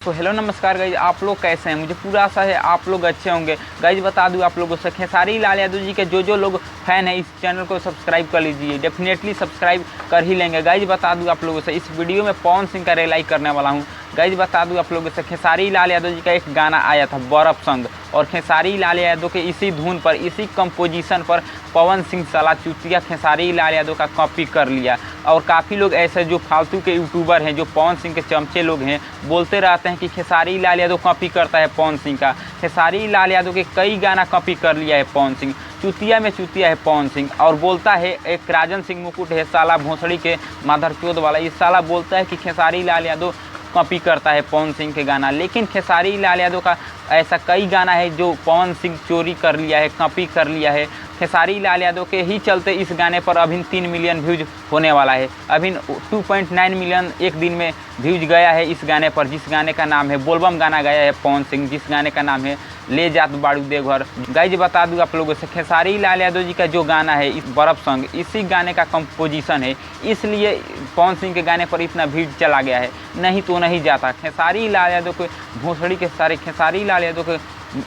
तो हेलो नमस्कार गाइज, आप लोग कैसे हैं। मुझे पूरा आशा है आप लोग अच्छे होंगे। गाइज बता दूं आप लोगों से, खेसारी लाल यादव जी के जो लोग फैन हैं इस चैनल को सब्सक्राइब कर लीजिए, डेफिनेटली सब्सक्राइब कर ही लेंगे। गाइज बता दूं आप लोगों से, इस वीडियो में पवन सिंह का रिलाई करने वाला हूं। गाइज बता दूं आप लोगों से, खेसारी लाल यादव जी का एक गाना आया था बर्फ संग, और खेसारी लाल यादव के इसी धुन पर, इसी कंपोजिशन पर पवन सिंह साला चुतिया खेसारी लाल यादव का कॉपी कर लिया। और काफ़ी लोग ऐसे जो फालतू के यूट्यूबर हैं, जो पवन सिंह के चमचे लोग हैं, बोलते रहते हैं कि खेसारी लाल यादव कॉपी करता है पवन सिंह का। खेसारी लाल यादव के कई गाना कॉपी कर लिया है पवन सिंह। चुतिया में चुतिया है पवन सिंह। और बोलता है एक राजन सिंह मुकुट है साला भोसड़ी के माधर चोद वाला, इस साला बोलता है कि खेसारी लाल यादव कॉपी करता है पवन सिंह के गाना। लेकिन खेसारी लाल यादव का ऐसा कई गाना है जो पवन सिंह चोरी कर लिया है, कॉपी कर लिया है। खेसारी लाल यादव के ही चलते इस गाने पर अभी 3 मिलियन व्यूज होने वाला है। अभी 2.9 मिलियन एक दिन में व्यूज गया है इस गाने पर, जिस गाने का नाम है बोलबम गाना गाया है पवन सिंह, जिस गाने का नाम है ले जात बाड़ू देवघर। गाइज बता दूं आप लोगों से, खेसारी लाल यादव जी का जो गाना है इस बर्फ संग, इसी गाने का कंपोजिशन है, इसलिए पवन सिंह के गाने पर इतना भीड़ चला गया है, नहीं तो नहीं जाता। खेसारी लाल यादव के भोसड़ी के सारे खेसारी लाल यादव के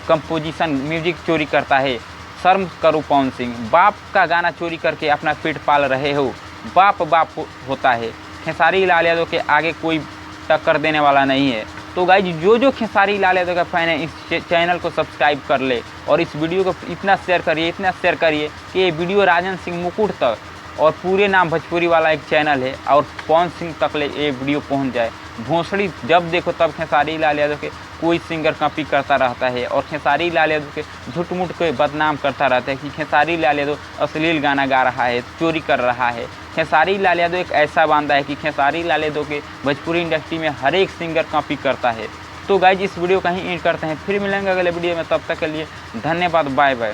कंपोजिशन म्यूजिक चोरी करता है। शर्म करो पवन सिंह, बाप का गाना चोरी करके अपना पेट पाल रहे हो। बाप होता है, खेसारी लाल यादव के आगे कोई टक्कर देने वाला नहीं है। तो गाइज जो खेसारी लाल यादव का फैन है इस चैनल को सब्सक्राइब कर ले, और इस वीडियो को इतना शेयर करिए कि ये वीडियो राजन सिंह मुकुट तक और पूरे नाम भोजपुरी वाला एक चैनल है, और पवन सिंह तक ले ये वीडियो पहुंच जाए। भोसड़ी जब देखो तब खेसारी लाल यादव के कोई सिंगर कॉपी करता रहता है, और खेसारी लाल यादव के झूठ मूठ के बदनाम करता रहता है कि खेसारी लाल यादव अश्लील गाना गा रहा है, चोरी कर रहा है। खेसारी लाल यादव एक ऐसा बांदा है कि खेसारी लाल यादव के भोजपुरी इंडस्ट्री में हर एक सिंगर कॉपी करता है। तो गाइज इस वीडियो का ही एंड करते हैं, फिर मिलेंगे अगले वीडियो में, तब तक के लिए धन्यवाद, बाय बाय।